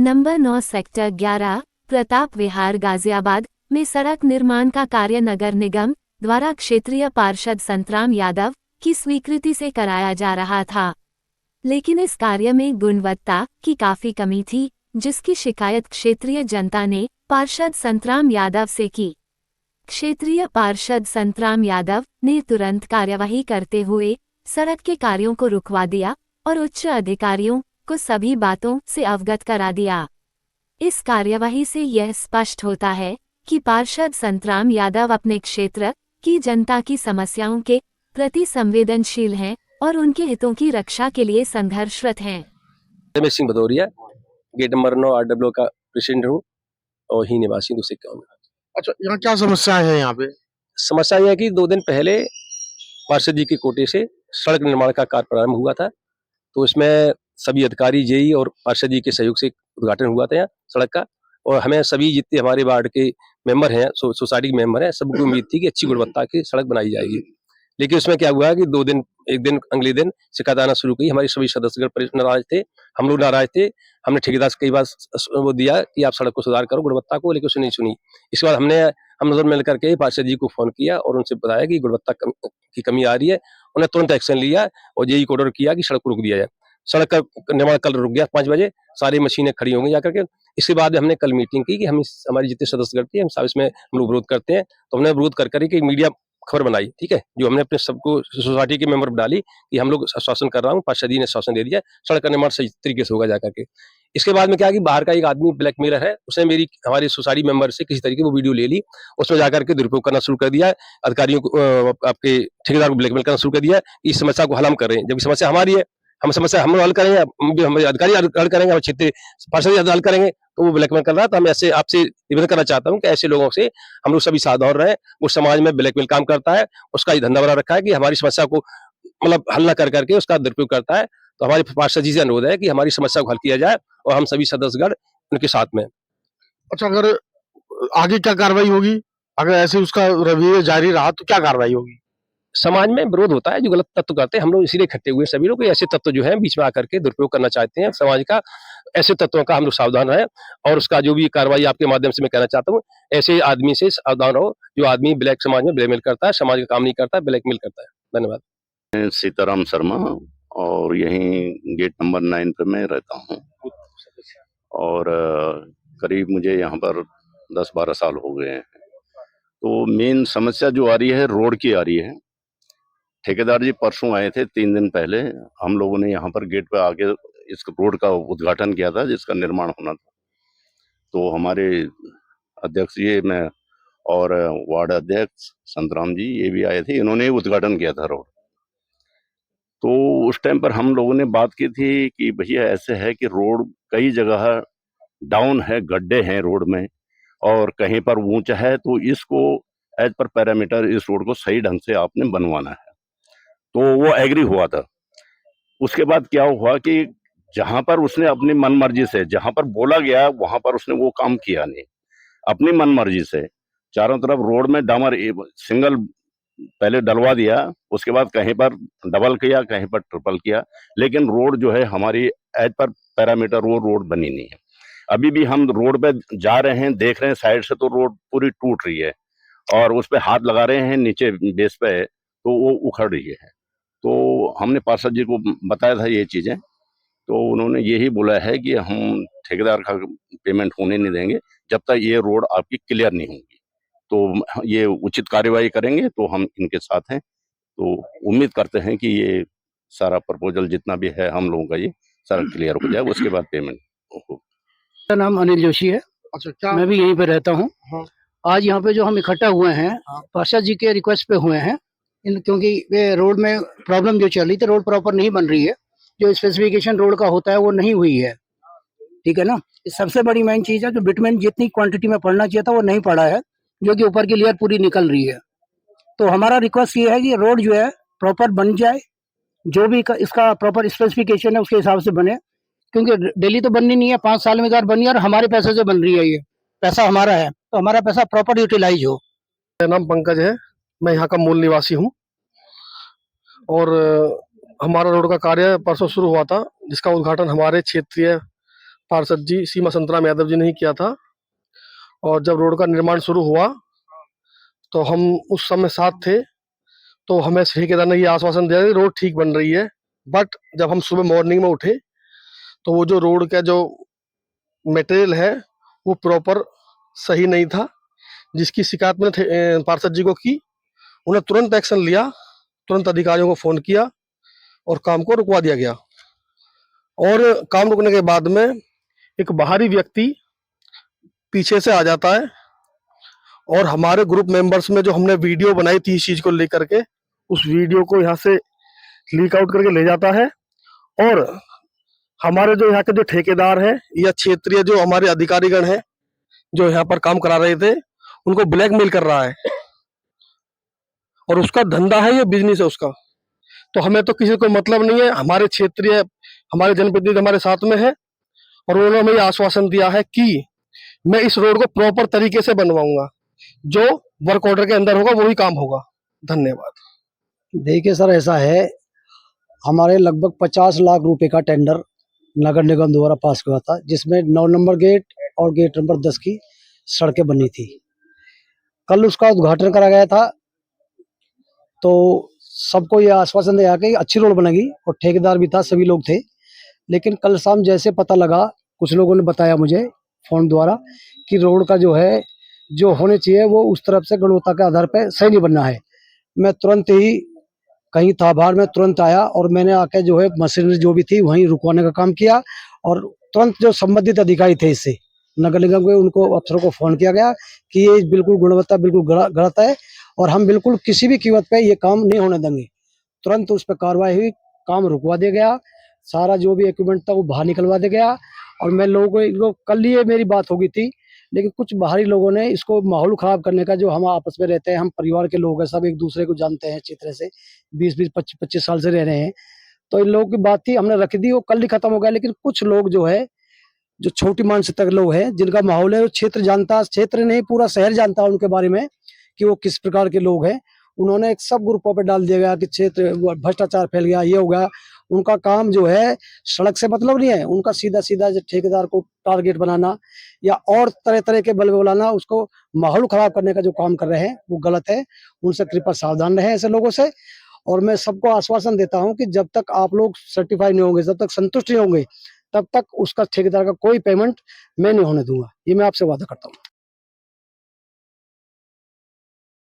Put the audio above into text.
Number 9 sector 11 Pratap विहार गाजियाबाद में सड़क निर्माण का कार्य नगर निगम द्वारा क्षेत्रीय पार्षद संतराम यादव की स्वीकृति से कराया जा रहा था, लेकिन इस कार्य में गुणवत्ता की काफी कमी थी, जिसकी शिकायत क्षेत्रीय जनता ने पार्षद संतराम यादव से की। क्षेत्रीय पार्षद संतराम यादव ने तुरंत कार्यवाही करते हुए सड़क के कार्यों को रुकवा दिया और उच्च अधिकारियों को सभी बातों से अवगत करा दिया। इस कार्यवाही से यह स्पष्ट होता है कि पार्षद संतराम यादव अपने क्षेत्र की जनता की समस्याओं के प्रति संवेदनशील हैं और उनके हितों की रक्षा के लिए संघर्षरत हैं। Ramesh Singh Bhadauria, gate number 9 RW का प्रेसिडेंट हूँ और ही निवासी दूसरे गाँव में। अच्छा, यहाँ क्या समस्या है? यहाँ पे समस्या यह है कि 2 दिन पहले पार्षद जी के कोटे से सड़क निर्माण का कार्य प्रारंभ हुआ था, तो इसमें सभी अधिकारी जेई और पार्षद जी के सहयोग से उद्घाटन हुआ था यहाँ सड़क का, और हमें सभी जितने हमारे वार्ड के मेंबर हैं, सोसाइटी के मेंबर हैं, सबको उम्मीद थी कि अच्छी गुणवत्ता की सड़क बनाई जाएगी। लेकिन उसमें क्या हुआ कि 2 दिन, एक दिन अगले दिन शिकायत आना शुरू की। हमारे सभी सदस्यगण नाराज थे, हम लोग नाराज थे। हमने ठेकेदार से कई बार वो दिया कि आप सड़क को सुधार करो, गुणवत्ता को, लेकिन उसने नहीं सुनी। इसके बाद हम लोग मिल करके पार्षद जी को फोन किया और उनसे बताया कि गुणवत्ता की कमी आ रही है। उन्हें तुरंत एक्शन लिया और जेई को ऑर्डर किया कि सड़क को रोक दिया जाए। सड़क का निर्माण कल रुक गया 5 बजे, सारी मशीनें खड़ी होंगी जाकर के। इसके बाद हमने कल मीटिंग की कि हम हमारे जितने सदस्यगण थे, हम सब इसमें हम लोग विरोध करते हैं। तो हमने विरोध कर करके मीडिया खबर बनाई, ठीक है, जो हमने अपने सबको सोसाइटी के मेंबर डाली कि हम लोग आश्वासन कर रहा हूँ, पार्षद जी ने आश्वासन दे दिया, सड़क का निर्माण सही तरीके से होगा जाकर के। इसके बाद में क्या कि बाहर का एक आदमी ब्लैकमेलर है, उसने हमारे सोसाइटी मेंबर से किसी तरीके वो वीडियो ले ली, उसमें जाकर के दुरुपयोग करना शुरू कर दिया, अधिकारियों को आपके ठेकेदार को ब्लैकमेल करना शुरू कर दिया। इस समस्या को हल हम कर रहे हैं, जबकि समस्या हमारी है। हम समस्या हम हल करेंगे, हम अधिकारी हल करेंगे, हम क्षेत्रीय पार्षद हल करेंगे, तो वो ब्लैकमेल कर रहा है। तो हम ऐसे आपसे निवेदन करना चाहता हूँ कि ऐसे लोगों से हम लोग सभी सावधान रहें। वो समाज में ब्लैकमेल काम करता है, उसका ये धंधा बना रखा है कि हमारी समस्या को मतलब हल न कर करके उसका दुरुपयोग करता है। तो हमारे पार्षद जी से अनुरोध है कि हमारी समस्या को हल किया जाए और हम सभी सदस्यगण उनके साथ में। अच्छा, अगर आगे क्या कार्रवाई होगी? अगर ऐसे उसका रवैया जारी रहा तो क्या कार्रवाई होगी? समाज में विरोध होता है, जो गलत तत्व करते हैं, हम लोग इसीलिए इकट्ठे हुए सभी लोग। ऐसे तत्व जो है बीच में आकर के दुरुपयोग करना चाहते हैं समाज का, ऐसे तत्वों का हम लोग सावधान रहे और उसका जो भी कार्रवाई आपके माध्यम से मैं कहना चाहता हूँ, ऐसे आदमी से सावधान रहो जो आदमी ब्लैक समाज में ब्लैकमेल करता है, समाज का काम नहीं करता है, ब्लैकमेल करता है। धन्यवाद। मैं सीताराम शर्मा और यहीं गेट नंबर 9 पे मैं रहता हूँ और करीब मुझे यहाँ पर 10-12 साल हो गए हैं। तो मेन समस्या जो आ रही है रोड की आ रही है। ठेकेदार जी परसों आए थे, 3 दिन पहले हम लोगों ने यहाँ पर गेट पे आके इस रोड का उद्घाटन किया था जिसका निर्माण होना था। तो हमारे अध्यक्ष जी मैं और वार्ड अध्यक्ष संतराम जी ये भी आए थे, इन्होंने उद्घाटन किया था रोड। तो उस टाइम पर हम लोगों ने बात की थी कि भैया ऐसे है कि रोड कई जगह डाउन है, गड्ढे हैं रोड में और कहीं पर ऊंचा है, तो इसको एज पर पैरामीटर इस रोड को सही ढंग से आपने बनवाना है। तो वो एग्री हुआ था। उसके बाद क्या हुआ कि जहां पर उसने अपनी मनमर्जी से, जहां पर बोला गया वहां पर उसने वो काम किया नहीं। अपनी मनमर्जी से चारों तरफ रोड में डामर सिंगल पहले डलवा दिया, उसके बाद कहीं पर डबल किया, कहीं पर ट्रिपल किया, लेकिन रोड जो है हमारी एज पर पैरामीटर वो रोड बनी नहीं है। अभी भी हम रोड पे जा रहे हैं, देख रहे हैं साइड से तो रोड पूरी टूट रही है और उस पे हाथ लगा रहे हैं नीचे बेस पे, तो वो उखड़ रही है। तो हमने पार्षद जी को बताया था ये चीजें, तो उन्होंने यही बोला है कि हम ठेकेदार का पेमेंट होने नहीं देंगे जब तक ये रोड आपकी क्लियर नहीं होगी। तो ये उचित कार्यवाही करेंगे, तो हम इनके साथ हैं। तो उम्मीद करते हैं कि ये सारा प्रपोजल जितना भी है हम लोगों का ये सारा क्लियर हो जाए, उसके बाद पेमेंट हो। मेरा नाम अनिल जोशी है। अच्छा, क्या मैं भी यहीं पे रहता हूँ। हाँ। आज यहाँ पे जो हम इकट्ठा हुए हैं पार्षद जी के रिक्वेस्ट पे हुए हैं, क्योंकि ये रोड में प्रॉब्लम जो चल रही थी, रोड प्रॉपर नहीं बन रही है, जो स्पेसिफिकेशन रोड का होता है वो नहीं हुई है, ठीक है ना। सबसे बड़ी मेन चीज है जो बिटुमेन जितनी क्वांटिटी में पड़ना चाहिए था वो नहीं पड़ा है, जो कि ऊपर की लेयर पूरी निकल रही है। तो हमारा रिक्वेस्ट ये है कि रोड जो है प्रॉपर बन जाए, जो भी इसका प्रॉपर स्पेसिफिकेशन है उसके हिसाब से बने, क्योंकि डेली तो बननी नहीं है, 5 साल में एक बार बनी है और हमारे पैसे से बन रही है, ये पैसा हमारा है, तो हमारा पैसा प्रॉपर यूटिलाइज हो। मेरा नाम पंकज है, मैं यहाँ का मूल निवासी हूँ और हमारा रोड का कार्य परसों शुरू हुआ था, जिसका उद्घाटन हमारे क्षेत्रीय पार्षद जी सीमा संतराम यादव जी ने ही किया था। और जब रोड का निर्माण शुरू हुआ तो हम उस समय साथ थे, तो हमें ठेकेदार ने ये आश्वासन दिया कि रोड ठीक बन रही है। बट जब हम सुबह मॉर्निंग में उठे तो वो जो रोड का जो मटेरियल है वो प्रॉपर सही नहीं था, जिसकी शिकायत मैंने पार्षद जी को की। उन्हें तुरंत एक्शन लिया, तुरंत अधिकारियों को फोन किया और काम को रुकवा दिया गया। और काम रुकने के बाद में एक बाहरी व्यक्ति पीछे से आ जाता है और हमारे ग्रुप मेंबर्स में जो हमने वीडियो बनाई थी इस चीज को लेकर के, उस वीडियो को यहाँ से लीक आउट करके ले जाता है। और हमारे जो यहाँ के जो ठेकेदार हैं या क्षेत्रीय जो हमारे अधिकारीगण हैं जो यहाँ पर काम करा रहे थे, उनको ब्लैकमेल कर रहा है। और उसका धंधा है, ये बिजनेस है उसका। तो हमें तो किसी को मतलब नहीं है। हमारे क्षेत्रीय हमारे जनप्रतिनिधि हमारे साथ में है और उन्होंने हमें आश्वासन दिया है कि मैं इस रोड को प्रॉपर तरीके से बनवाऊंगा, जो वर्क ऑर्डर के अंदर होगा वही काम होगा। धन्यवाद। देखिए सर, ऐसा है, हमारे लगभग 50 लाख रुपए का टेंडर नगर निगम द्वारा पास हुआ था, जिसमें 9 नंबर गेट और गेट नंबर 10 की सड़कें बनी थी। कल उसका उद्घाटन करा गया था, तो सबको यह आश्वासन दिया कि अच्छी रोड बनेगी और ठेकेदार भी था, सभी लोग थे। लेकिन कल शाम जैसे पता लगा, कुछ लोगों ने बताया मुझे फोन द्वारा कि रोड का जो है, जो होने चाहिए वो उस तरफ से गुणवत्ता के आधार पर सही नहीं बनना है। मैं तुरंत ही कहीं था बाहर में, तुरंत आया और मैंने आके जो है मशीनरी जो भी थी वहीं रुकवाने का काम किया। और तुरंत जो संबंधित अधिकारी थे इससे नगर निगम के, उनको अफसरों को फोन किया गया कि ये बिल्कुल गुणवत्ता बिल्कुल गलत है और हम बिल्कुल किसी भी कीमत पे ये काम नहीं होने देंगे। तुरंत उस पर कार्रवाई हुई, काम रुकवा दिया गया, सारा जो भी इक्विपमेंट था वो बाहर निकलवा दिया गया। और मैं लोगों को इनको कल ये मेरी बात हो गई थी, लेकिन कुछ बाहरी लोगों ने इसको माहौल खराब करने का, जो हम आपस में रहते हैं, हम परिवार के लोग हैं, सब एक दूसरे को जानते हैं अच्छी तरह से, 20-20, 25-25 साल से रह रहे हैं। तो इन लोगों की बात थी, हमने रख दी, वो कल ही खत्म हो गया। लेकिन कुछ लोग जो है, जो छोटी मानसिकता के लोग हैं, जिनका माहौल है, वो क्षेत्र जानता, क्षेत्र नहीं पूरा शहर जानता है उनके बारे में कि वो किस प्रकार के लोग हैं। उन्होंने एक सब ग्रुपों पे डाल दिया गया कि क्षेत्र भ्रष्टाचार फैल गया, ये हो गया। उनका काम जो है सड़क से मतलब नहीं है, उनका सीधा सीधा ठेकेदार को टारगेट बनाना या और तरह तरह के बल बुलाना, उसको माहौल खराब करने का जो काम कर रहे हैं वो गलत है। उनसे कृपया सावधान रहें ऐसे लोगों से। और मैं सबको आश्वासन देता हूं कि जब तक आप लोग सर्टिफाई नहीं होंगे, जब तक संतुष्ट नहीं होंगे, तब तक उसका ठेकेदार का कोई पेमेंट मैं नहीं होने दूंगा। ये मैं आपसे वादा करता हूँ।